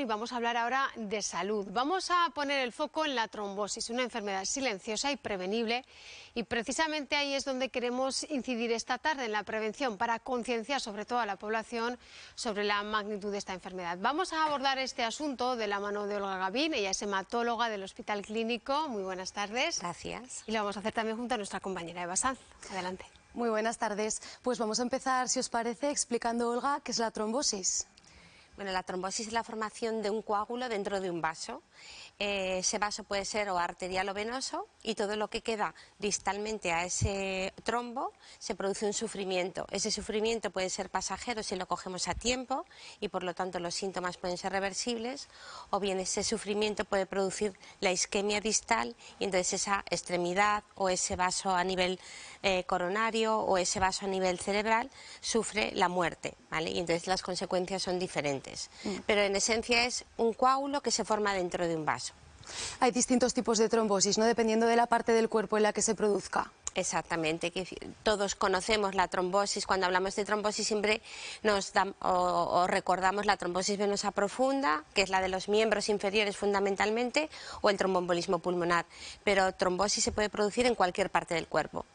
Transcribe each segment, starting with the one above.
y vamos a hablar ahora de salud. Vamos a poner el foco en la trombosis, una enfermedad silenciosa y prevenible, y precisamente ahí es donde queremos incidir esta tarde, en la prevención, para concienciar sobre todo a la población sobre la magnitud de esta enfermedad. Vamos a abordar este asunto de la mano de Olga Gavín, ella es hematóloga del Hospital Clínico. Muy buenas tardes. Gracias. Y lo vamos a hacer también junto a nuestra compañera Eva Sanz. Adelante. Muy buenas tardes. Pues vamos a empezar, si os parece, explicando, Olga, qué es la trombosis. Bueno, la trombosis es la formación de un coágulo dentro de un vaso. Ese vaso puede ser o arterial o venoso, y todo lo que queda distalmente a ese trombo se produce un sufrimiento. Ese sufrimiento puede ser pasajero si lo cogemos a tiempo y por lo tanto los síntomas pueden ser reversibles, o bien ese sufrimiento puede producir la isquemia distal y entonces esa extremidad o ese vaso a nivel coronario o ese vaso a nivel cerebral sufre la muerte, ¿vale? Y entonces las consecuencias son diferentes. Pero en esencia es un coágulo que se forma dentro de un vaso. Hay distintos tipos de trombosis, ¿no? Dependiendo de la parte del cuerpo en la que se produzca. Exactamente, que todos conocemos la trombosis. Cuando hablamos de trombosis siempre nos o recordamos la trombosis venosa profunda, que es la de los miembros inferiores fundamentalmente, o el tromboembolismo pulmonar. Pero trombosis se puede producir en cualquier parte del cuerpo.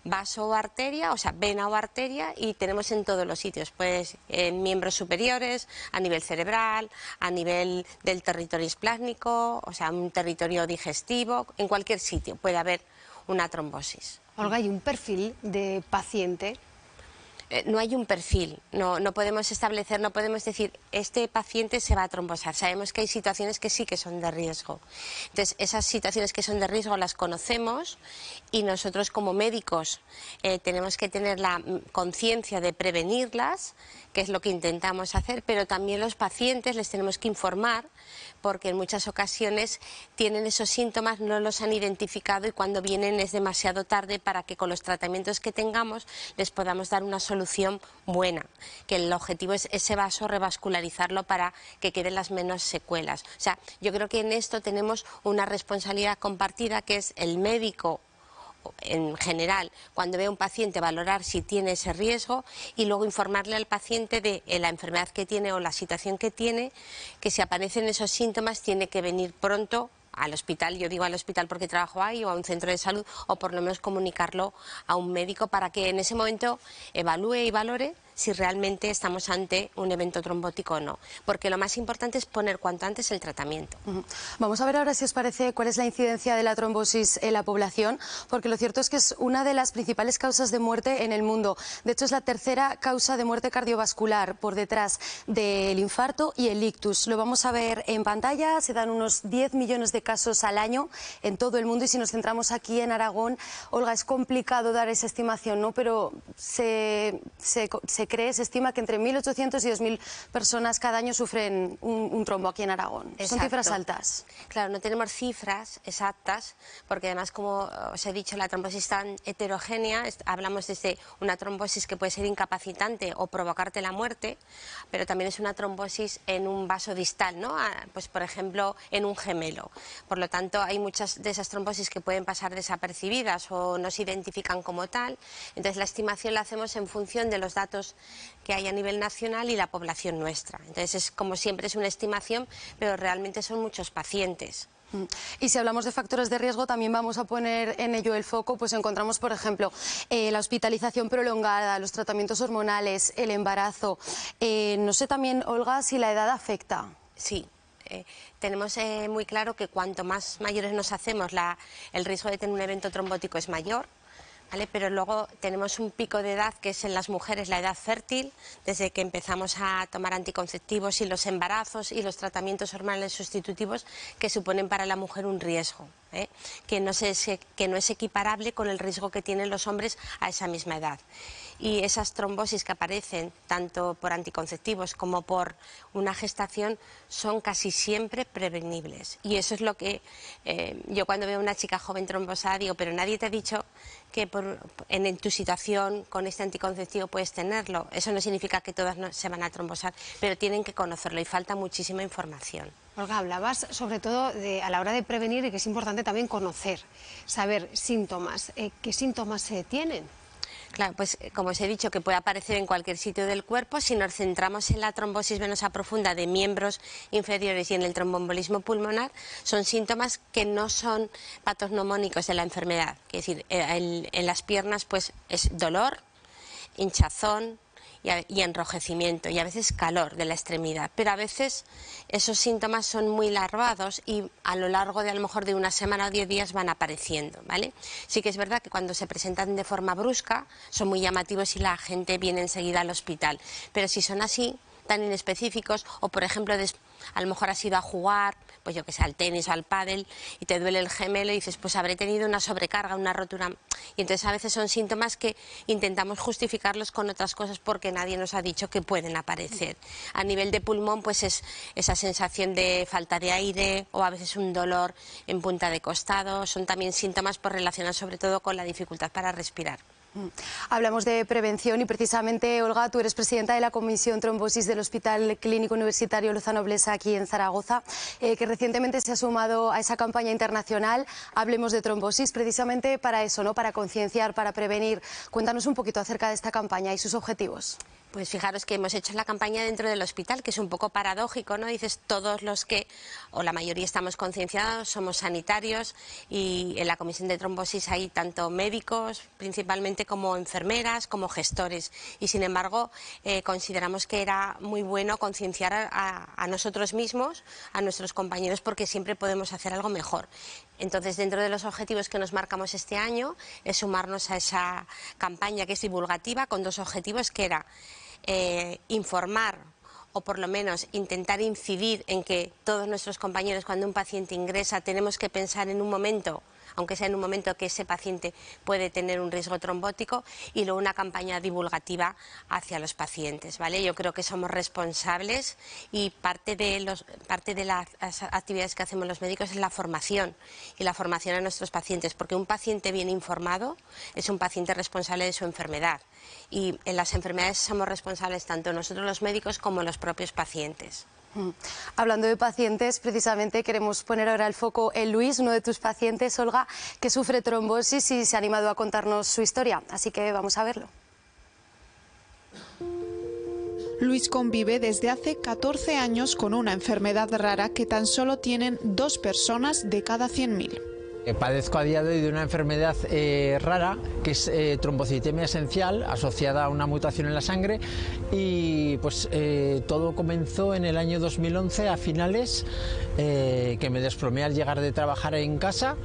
Vaso o arteria, o sea, vena o arteria, y tenemos en todos los sitios, pues en miembros superiores, a nivel cerebral, a nivel del territorio isplásmico, o sea, un territorio digestivo, en cualquier sitio puede haber una trombosis. Olga, ¿hay un perfil de paciente? No hay un perfil, no podemos establecer, no podemos decir este paciente se va a trombosar. Sabemos que hay situaciones que sí que son de riesgo. Entonces, esas situaciones que son de riesgo las conocemos y nosotros como médicos tenemos que tener la conciencia de prevenirlas, que es lo que intentamos hacer, pero también los pacientes les tenemos que informar, porque en muchas ocasiones tienen esos síntomas, no los han identificado y cuando vienen es demasiado tarde para que con los tratamientos que tengamos les podamos dar una solución buena, que el objetivo es ese vaso revascularizarlo para que queden las menos secuelas. O sea, yo creo que en esto tenemos una responsabilidad compartida, que es el médico en general, cuando ve a un paciente, valorar si tiene ese riesgo y luego informarle al paciente de la enfermedad que tiene o la situación que tiene, que si aparecen esos síntomas tiene que venir pronto al hospital. Yo digo al hospital porque trabajo ahí, o a un centro de salud, o por lo menos comunicarlo a un médico para que en ese momento evalúe y valore si realmente estamos ante un evento trombótico o no, porque lo más importante es poner cuanto antes el tratamiento. Vamos a ver ahora, si os parece, cuál es la incidencia de la trombosis en la población, porque lo cierto es que es una de las principales causas de muerte en el mundo. De hecho, es la tercera causa de muerte cardiovascular, por detrás del infarto y el ictus. Lo vamos a ver en pantalla. Se dan unos 10 millones de casos al año en todo el mundo, y si nos centramos aquí en Aragón, Olga, es complicado dar esa estimación, ¿no? Pero se estima que entre 1.800 y 2.000 personas cada año sufren un trombo aquí en Aragón. Exacto. Son cifras altas. Claro, no tenemos cifras exactas, porque además, como os he dicho, la trombosis es tan heterogénea. Hablamos desde una trombosis que puede ser incapacitante o provocarte la muerte, pero también es una trombosis en un vaso distal, ¿no? Pues por ejemplo, en un gemelo. Por lo tanto, hay muchas de esas trombosis que pueden pasar desapercibidas o no se identifican como tal. Entonces, la estimación la hacemos en función de los datos que hay a nivel nacional y la población nuestra. Entonces, es como siempre, es una estimación, pero realmente son muchos pacientes. Y si hablamos de factores de riesgo, también vamos a poner en ello el foco. Pues encontramos, por ejemplo, la hospitalización prolongada, los tratamientos hormonales, el embarazo. No sé también, Olga, si la edad afecta. Sí. Tenemos muy claro que cuanto más mayores nos hacemos, el riesgo de tener un evento trombótico es mayor, ¿vale? Pero luego tenemos un pico de edad que es en las mujeres, la edad fértil, desde que empezamos a tomar anticonceptivos y los embarazos y los tratamientos hormonales sustitutivos, que suponen para la mujer un riesgo, que no es equiparable con el riesgo que tienen los hombres a esa misma edad. Y esas trombosis que aparecen tanto por anticonceptivos como por una gestación son casi siempre prevenibles. Y eso es lo que yo cuando veo a una chica joven trombosada digo, pero nadie te ha dicho que en tu situación con este anticonceptivo puedes tenerlo. Eso no significa que todas no se van a trombosar, pero tienen que conocerlo y falta muchísima información. Olga, hablabas sobre todo a la hora de prevenir, y que es importante también conocer, saber síntomas. ¿Qué síntomas se tienen? Claro, pues como os he dicho, que puede aparecer en cualquier sitio del cuerpo. Si nos centramos en la trombosis venosa profunda de miembros inferiores y en el tromboembolismo pulmonar, son síntomas que no son patognomónicos de la enfermedad. Es decir, en las piernas pues es dolor, hinchazón y enrojecimiento y a veces calor de la extremidad, pero a veces esos síntomas son muy larvados y a lo largo de a lo mejor de una semana o 10 días van apareciendo, ¿vale? Sí que es verdad que cuando se presentan de forma brusca son muy llamativos y la gente viene enseguida al hospital, pero si son así, tan inespecíficos, o por ejemplo a lo mejor has ido a jugar, pues yo que sé, al tenis o al pádel y te duele el gemelo y dices, pues habré tenido una sobrecarga, una rotura, y entonces a veces son síntomas que intentamos justificarlos con otras cosas porque nadie nos ha dicho que pueden aparecer. A nivel de pulmón pues es esa sensación de falta de aire o a veces un dolor en punta de costado, son también síntomas pues relacionados sobre todo con la dificultad para respirar. Hablamos de prevención y precisamente, Olga, tú eres presidenta de la Comisión Trombosis del Hospital Clínico Universitario Lozano Blesa aquí en Zaragoza, que recientemente se ha sumado a esa campaña internacional Hablemos de Trombosis, precisamente para eso, ¿no? Para concienciar, para prevenir. Cuéntanos un poquito acerca de esta campaña y sus objetivos. Pues fijaros que hemos hecho la campaña dentro del hospital, que es un poco paradójico, ¿no? Dices, todos los que, o la mayoría estamos concienciados, somos sanitarios y en la comisión de trombosis hay tanto médicos, principalmente, como enfermeras, como gestores. Y sin embargo, consideramos que era muy bueno concienciar a nosotros mismos, a nuestros compañeros, porque siempre podemos hacer algo mejor. Entonces, dentro de los objetivos que nos marcamos este año, es sumarnos a esa campaña que es divulgativa con dos objetivos, que era informar o por lo menos intentar incidir en que todos nuestros compañeros, cuando un paciente ingresa, tenemos que pensar en un momento, aunque sea en un momento, que ese paciente puede tener un riesgo trombótico, y luego una campaña divulgativa hacia los pacientes, ¿vale? Yo creo que somos responsables y parte de las actividades que hacemos los médicos es la formación, y la formación a nuestros pacientes, porque un paciente bien informado es un paciente responsable de su enfermedad, y en las enfermedades somos responsables tanto nosotros los médicos como los propios pacientes. Hablando de pacientes, precisamente queremos poner ahora el foco en Luis, uno de tus pacientes, Olga, que sufre trombosis y se ha animado a contarnos su historia, así que vamos a verlo. Luis convive desde hace 14 años con una enfermedad rara que tan solo tienen 2 personas de cada 100.000. Padezco a día de hoy de una enfermedad rara, que es trombocitemia esencial, asociada a una mutación en la sangre, y pues todo comenzó en el año 2011, a finales, que me desplomé al llegar de trabajar en casa,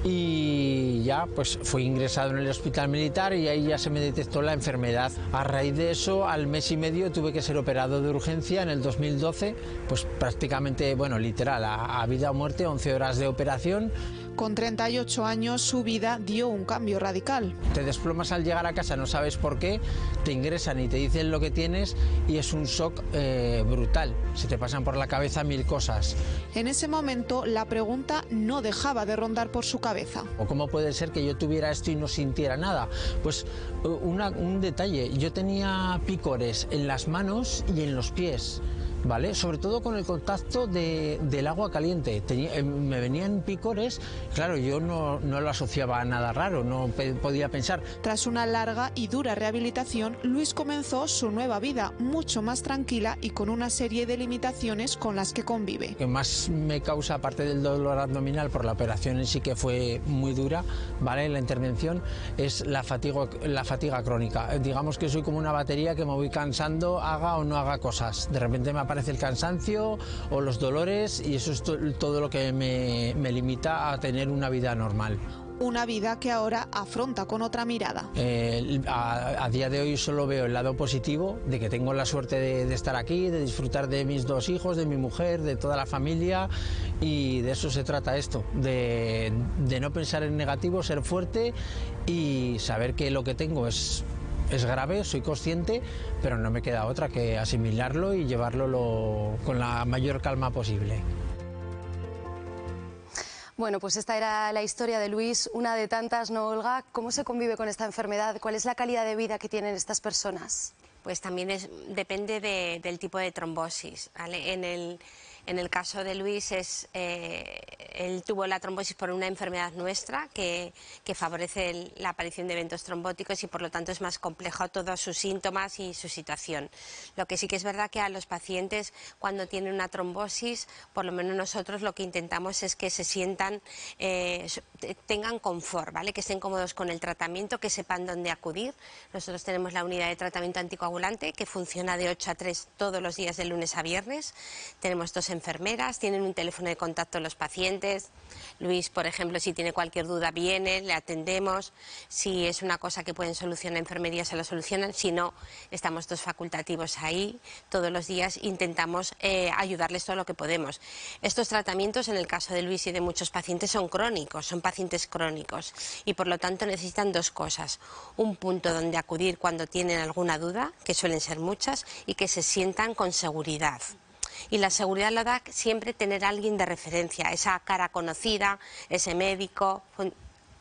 y ya pues fui ingresado en el hospital militar y ahí ya se me detectó la enfermedad. A raíz de eso, al mes y medio tuve que ser operado de urgencia en el 2012, pues prácticamente, bueno, literal, a vida o muerte, 11 horas de operación. Con 38 años su vida dio un cambio radical. Te desplomas al llegar a casa, no sabes por qué, te ingresan y te dicen lo que tienes y es un shock brutal. Se te pasan por la cabeza 1000 cosas. En ese momento la pregunta no dejaba de rondar por su cabeza. ¿O cómo puede ser que yo tuviera esto y no sintiera nada? Pues un detalle, yo tenía picores en las manos y en los pies, ¿vale? Sobre todo con el contacto del agua caliente. Me venían picores, claro, yo no lo asociaba a nada raro, no podía pensar. Tras una larga y dura rehabilitación, Luis comenzó su nueva vida, mucho más tranquila y con una serie de limitaciones con las que convive. Lo que más me causa, aparte del dolor abdominal por la operación en sí, que fue muy dura, ¿vale? La intervención, es la fatiga crónica. Digamos que soy como una batería que me voy cansando, haga o no haga cosas. De repente me aparece el cansancio o los dolores y eso es todo lo que me limita a tener una vida normal. Una vida que ahora afronta con otra mirada. A día de hoy solo veo el lado positivo de que tengo la suerte de estar aquí, de disfrutar de mis 2 hijos, de mi mujer, de toda la familia, y de eso se trata esto, de no pensar en negativo, ser fuerte y saber que lo que tengo es grave, soy consciente, pero no me queda otra que asimilarlo y llevarlo con la mayor calma posible. Bueno, pues esta era la historia de Luis, una de tantas, ¿no, Olga? ¿Cómo se convive con esta enfermedad? ¿Cuál es la calidad de vida que tienen estas personas? Pues también depende del tipo de trombosis, ¿vale? En el caso de Luis, él tuvo la trombosis por una enfermedad nuestra que favorece la aparición de eventos trombóticos y por lo tanto es más complejo todos sus síntomas y su situación. Lo que sí que es verdad que a los pacientes cuando tienen una trombosis, por lo menos nosotros lo que intentamos es que se sientan, tengan confort, ¿vale? Que estén cómodos con el tratamiento, que sepan dónde acudir. Nosotros tenemos la unidad de tratamiento anticoagulante que funciona de 8 a 3 todos los días de lunes a viernes. Tenemos 2 enfermeras, tienen un teléfono de contacto los pacientes. Luis, por ejemplo, si tiene cualquier duda viene, le atendemos. Si es una cosa que pueden solucionar en enfermería se lo solucionan, si no, estamos 2 facultativos ahí. Todos los días intentamos ayudarles todo lo que podemos. Estos tratamientos, en el caso de Luis y de muchos pacientes, son crónicos, son pacientes crónicos y por lo tanto necesitan 2 cosas. Un punto donde acudir cuando tienen alguna duda, que suelen ser muchas, y que se sientan con seguridad. Y la seguridad la da siempre tener a alguien de referencia, esa cara conocida, ese médico.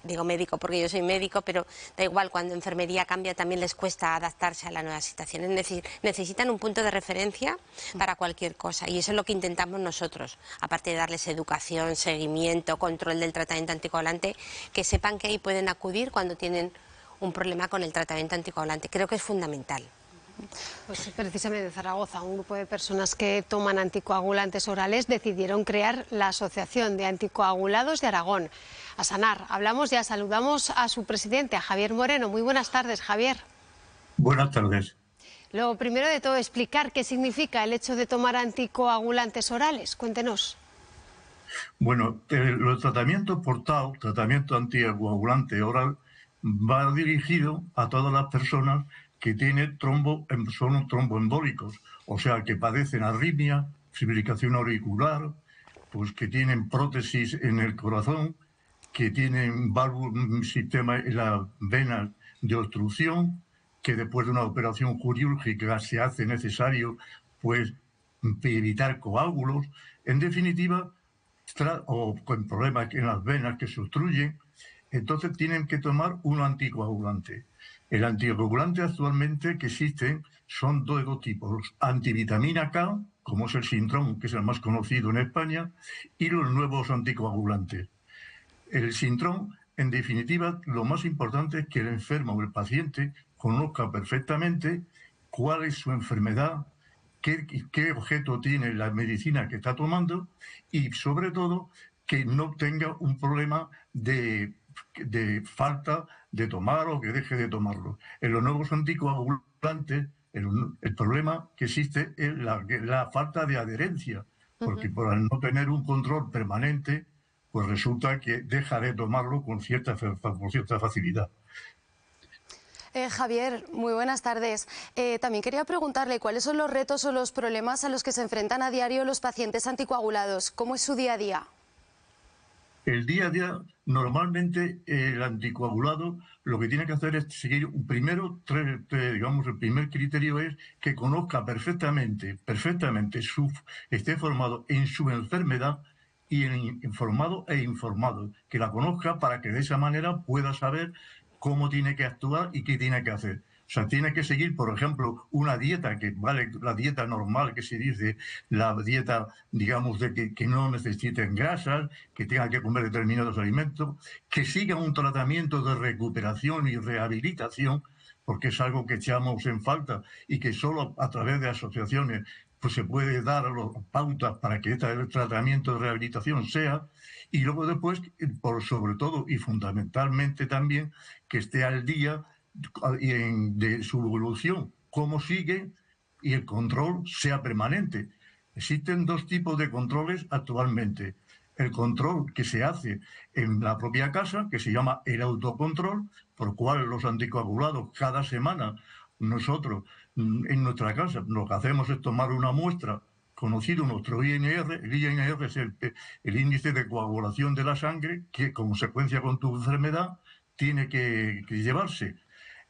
Digo médico porque yo soy médico, pero da igual, cuando enfermería cambia también les cuesta adaptarse a la nueva situación. Es decir, necesitan un punto de referencia para cualquier cosa y eso es lo que intentamos nosotros, aparte de darles educación, seguimiento, control del tratamiento anticoagulante, que sepan que ahí pueden acudir cuando tienen un problema con el tratamiento anticoagulante. Creo que es fundamental. Pues precisamente en Zaragoza, un grupo de personas que toman anticoagulantes orales decidieron crear la Asociación de Anticoagulados de Aragón. ASANAR, hablamos ya, saludamos a su presidente, a Javier Moreno. Muy buenas tardes, Javier. Buenas tardes. Lo primero de todo, explicar qué significa el hecho de tomar anticoagulantes orales. Cuéntenos. Bueno, los tratamientos por TAO, tratamiento anticoagulante oral, va dirigido a todas las personas que tienen son tromboembólicos, o sea, que padecen arritmia, fibrilación auricular, pues que tienen prótesis en el corazón, que tienen un sistema en las venas de obstrucción, que después de una operación quirúrgica se hace necesario pues evitar coágulos, en definitiva, o con problemas en las venas que se obstruyen, entonces tienen que tomar un anticoagulante. El anticoagulante actualmente que existen son de 2 tipos, antivitamina K, como es el Sintrom, que es el más conocido en España, y los nuevos anticoagulantes. El Sintrom, en definitiva, lo más importante es que el enfermo o el paciente conozca perfectamente cuál es su enfermedad, qué objeto tiene la medicina que está tomando y, sobre todo, que no tenga un problema de falta de tomar o que deje de tomarlo. En los nuevos anticoagulantes, el problema que existe es la falta de adherencia, porque por no tener un control permanente, pues resulta que deja de tomarlo con cierta facilidad. Javier, muy buenas tardes. También quería preguntarle cuáles son los retos o los problemas a los que se enfrentan a diario los pacientes anticoagulados. ¿Cómo es su día a día? El día a día, normalmente el anticoagulado lo que tiene que hacer es seguir primero, digamos, el primer criterio es que conozca perfectamente, esté formado en su enfermedad y informado e informado, que la conozca para que de esa manera pueda saber cómo tiene que actuar y qué tiene que hacer. O sea, tiene que seguir, por ejemplo, una dieta que vale la dieta normal que se dice, la dieta, digamos, de que no necesiten grasas, que tenga que comer determinados alimentos, que siga un tratamiento de recuperación y rehabilitación, porque es algo que echamos en falta y que solo a través de asociaciones pues se puede dar las pautas para que este tratamiento de rehabilitación sea, y luego después, sobre todo y fundamentalmente también, que esté al día de su evolución, cómo sigue y el control sea permanente. Existen 2 tipos de controles actualmente. El control que se hace en la propia casa, que se llama el autocontrol, por el cual los anticoagulados cada semana, nosotros en nuestra casa lo que hacemos es tomar una muestra, conocido nuestro INR. El INR es el índice de coagulación de la sangre, que como consecuencia con tu enfermedad tiene que llevarse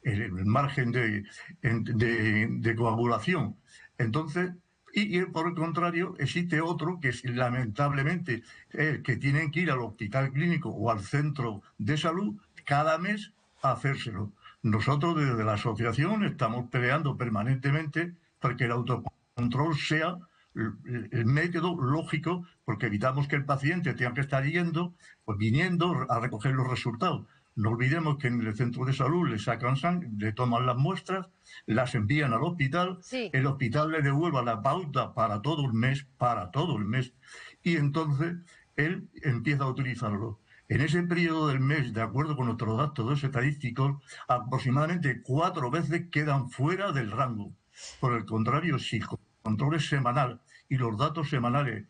el margen de coagulación. Entonces, y por el contrario, existe otro que es lamentablemente que tienen que ir al hospital clínico o al centro de salud cada mes a hacérselo. Nosotros desde la asociación estamos peleando permanentemente para que el autocontrol sea el método lógico, porque evitamos que el paciente tenga que estar viniendo a recoger los resultados. No olvidemos que en el centro de salud le sacan sangre, le toman las muestras, las envían al hospital, sí. El hospital le devuelve la pauta para todo el mes, y entonces él empieza a utilizarlo. En ese periodo del mes, de acuerdo con nuestros datos estadísticos, aproximadamente 4 veces quedan fuera del rango. Por el contrario, si el control es semanal y los datos semanales,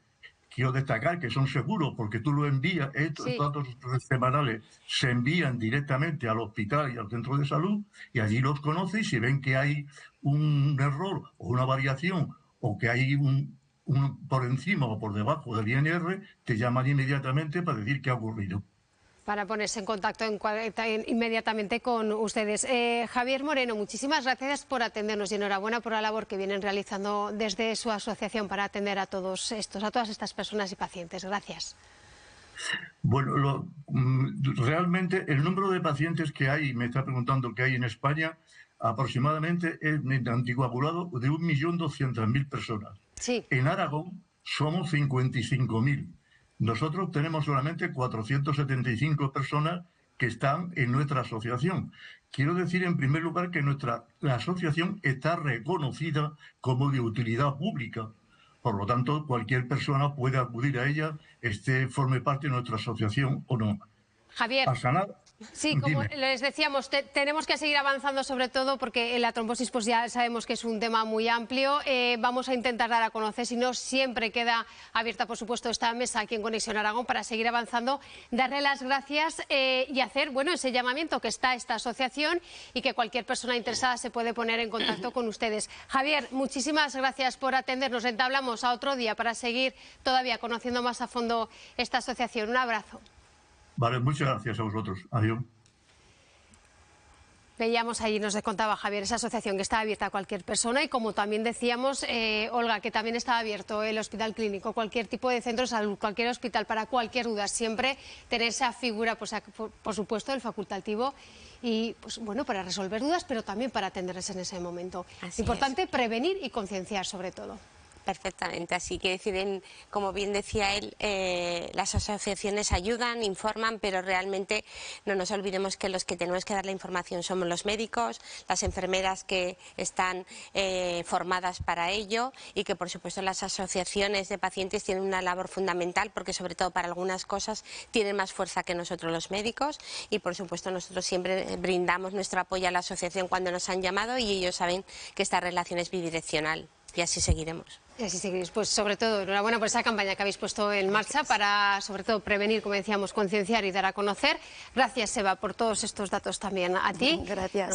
quiero destacar que son seguros porque tú lo envías, estos datos semanales se envían directamente al hospital y al centro de salud y allí los conoce, y si ven que hay un error o una variación o que hay un por encima o por debajo del INR, te llaman inmediatamente para decir qué ha ocurrido. Para ponerse en contacto inmediatamente con ustedes. Javier Moreno, muchísimas gracias por atendernos y enhorabuena por la labor que vienen realizando desde su asociación para atender a todas estas personas y pacientes. Gracias. Bueno, realmente el número de pacientes que hay, me está preguntando que hay en España, aproximadamente es anticoagulado de 1.200.000 personas. Sí. En Aragón somos 55.000. Nosotros tenemos solamente 475 personas que están en nuestra asociación. Quiero decir, en primer lugar, que la asociación está reconocida como de utilidad pública. Por lo tanto, cualquier persona puede acudir a ella, forme parte de nuestra asociación o no. Javier. A sanar. Sí, como les decíamos, tenemos que seguir avanzando, sobre todo porque la trombosis pues ya sabemos que es un tema muy amplio. Vamos a intentar dar a conocer, si no, siempre queda abierta, por supuesto, esta mesa aquí en Conexión Aragón para seguir avanzando, darle las gracias y hacer ese llamamiento que está esta asociación y que cualquier persona interesada se puede poner en contacto con ustedes. Javier, muchísimas gracias por atendernos. Entablamos a otro día para seguir todavía conociendo más a fondo esta asociación. Un abrazo. Vale, muchas gracias a vosotros. Adiós. Veíamos allí, nos contaba Javier, esa asociación que está abierta a cualquier persona y como también decíamos, Olga, que también está abierto el hospital clínico, cualquier tipo de centro de salud, cualquier hospital, para cualquier duda, siempre tener esa figura, pues, por supuesto, del facultativo y, pues bueno, para resolver dudas, pero también para atenderles en ese momento. Importante prevenir y concienciar sobre todo. Perfectamente, así que deciden, como bien decía él, las asociaciones ayudan, informan, pero realmente no nos olvidemos que los que tenemos que dar la información somos los médicos, las enfermeras que están formadas para ello y que por supuesto las asociaciones de pacientes tienen una labor fundamental porque sobre todo para algunas cosas tienen más fuerza que nosotros los médicos y por supuesto nosotros siempre brindamos nuestro apoyo a la asociación cuando nos han llamado y ellos saben que esta relación es bidireccional. Y así seguiremos. Y así seguiréis. Pues sobre todo, enhorabuena por esa campaña que habéis puesto en marcha para, sobre todo, prevenir, como decíamos, concienciar y dar a conocer. Gracias, Eva, por todos estos datos también a ti. Gracias.